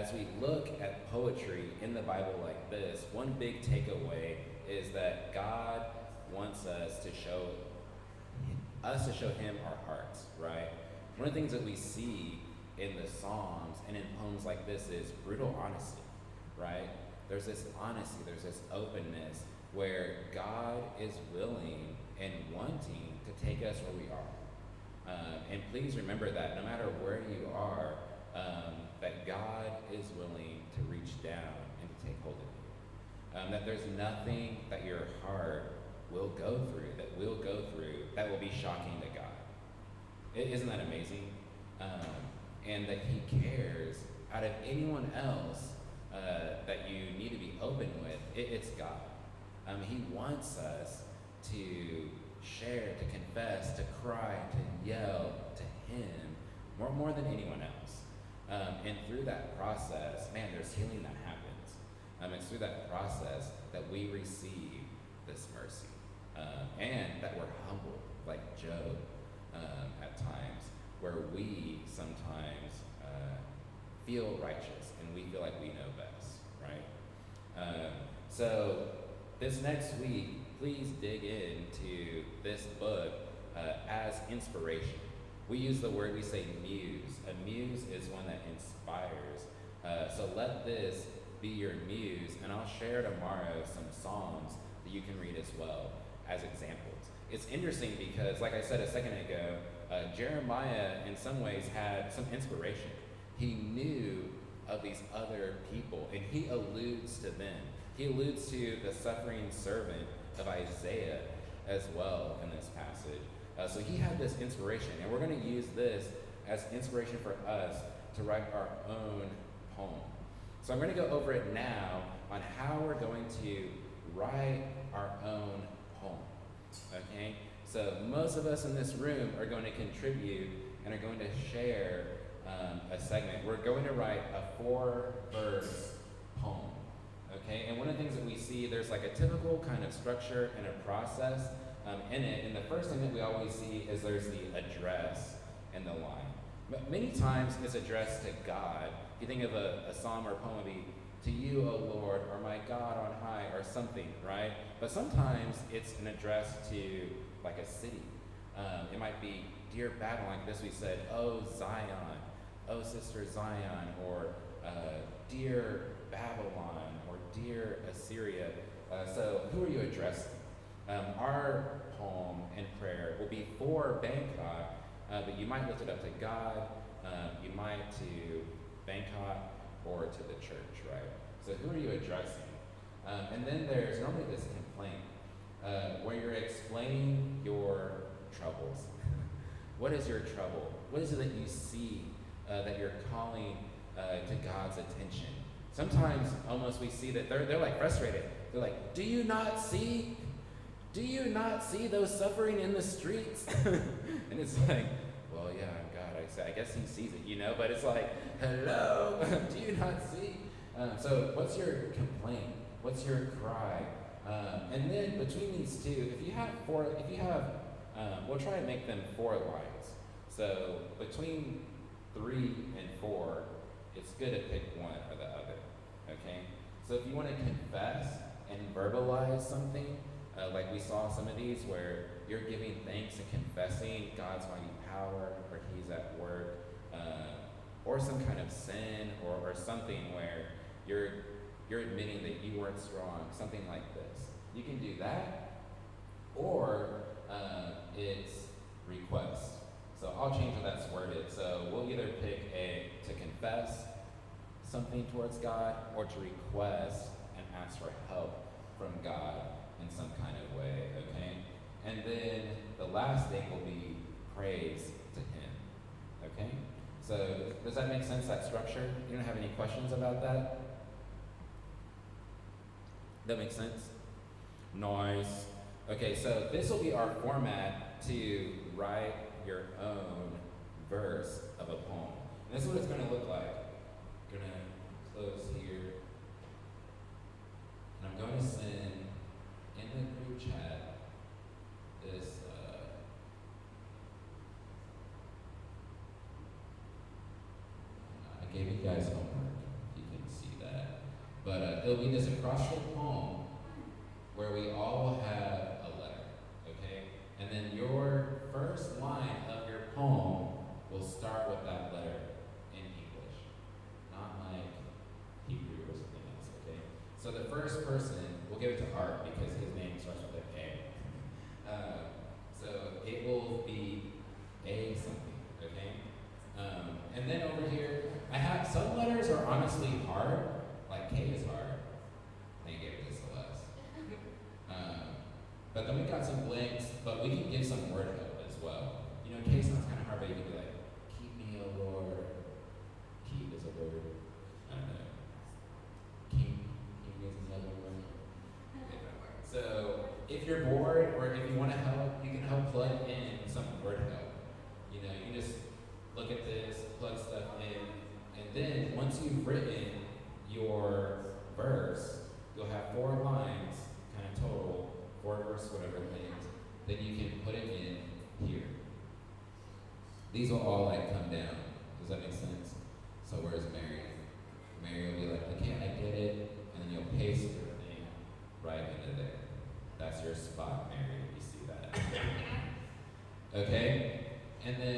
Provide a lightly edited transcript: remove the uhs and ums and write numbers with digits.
as we look at poetry in the Bible like this, one big takeaway is that God wants us to show him our hearts, right? One of the things that we see in the Psalms and in poems like this is brutal honesty, right? There's this honesty, there's this openness where God is willing and wanting to take us where we are. And please remember that no matter where you are, that God is willing to reach down and to take hold of you. That there's nothing that your heart will go through, that will be shocking to God. Isn't that amazing? And that he cares out of anyone else that you need to be open with, it's God. He wants us to share, to confess, to cry, to yell to him more than anyone else. And through that process, man, there's healing that happens. It's through that process that we receive this mercy. And that we're humbled, like Job at times, where we sometimes feel righteous and we feel like we know best, right? So this next week, please dig into this book as inspiration. We use the word, we say muse. A muse is one that inspires. So let this be your muse, and I'll share tomorrow some Psalms that you can read as well as examples. It's interesting because, like I said a second ago, Jeremiah in some ways had some inspiration. He knew of these other people, and he alludes to them. He alludes to the suffering servant of Isaiah as well in this passage. So he had this inspiration, and we're going to use this as inspiration for us to write our own poem. So I'm going to go over it now on how we're going to write our own poem. Okay? So most of us in this room are going to contribute and are going to share a segment. We're going to write a 4-verse poem. Okay? And one of the things that we see, there's like a typical kind of structure and a process in it. And the first thing that we always see is there's the address and the line. But many times it's addressed to God. If you think of a psalm or a poem, it'd be, to you, O Lord, or my God on high, or something, right? But sometimes it's an address to like a city. It might be, dear Babylon, like this we said, oh Zion, oh sister Zion, or dear Babylon, or dear Assyria. So who are you addressing? Our poem and prayer will be for Bangkok, but you might lift it up to God, you might to Bangkok, or to the church, right? So who are you addressing? And then there's normally this complaint where you're explaining your troubles. What is your trouble? What is it that you see that you're calling to God's attention? Sometimes almost we see that they're like frustrated. They're like, do you not see? Do you not see those suffering in the streets? And it's like, well, yeah, God, I guess he sees it, you know, but it's like, hello, do you not see? So what's your complaint? What's your cry? And then between these two, if you have we'll try and make them 4 lines. So between 3 and 4, it's good to pick one or the other, okay? So if you want to confess and verbalize something, like we saw some of these where you're giving thanks and confessing God's mighty power, or he's at work, or some kind of sin, or something where you're admitting that you weren't strong, something like this. You can do that, or it's request. So I'll change how that's worded. So we'll either pick to confess something towards God, or to request and ask for help from God in some kind of way, okay? And then the last thing will be praise to him, okay? So does that make sense, that structure? You don't have any questions about that? That makes sense? Nice. Okay, so this will be our format to write your own verse of a poem. And this is what it's going to look like. I'm going to close here. And I'm going to send in the group chat this I gave you guys homework. You But it'll be this acrostic poem where we all have a letter, okay? And then your first line of your poem will start with that letter in English, not like Hebrew or something else, okay? So the first person, we'll give it to Art because his name starts with an A. So it will be A something, okay? And then over here, I have some letters are honestly hard, like K is hard. They gave it to Celeste. But then we got some blanks, but we can give some word help as well. You know, K sounds kind of hard, but you can be like, keep me, O Lord. Keep is a word. I don't know. King is another word. So if you're bored or if you want to help, you can help plug in some word help. You know, you just look at this, plug stuff in, and then once you've written your verse, you'll have 4 lines, kind of total, 4 verse, whatever things, then you can put it in here. These will all like come down. Does that make sense? So where's Mary? Mary will be like, okay, I did it, and then you'll paste your thing right into there. That's your spot, Mary. You see that? Okay? And then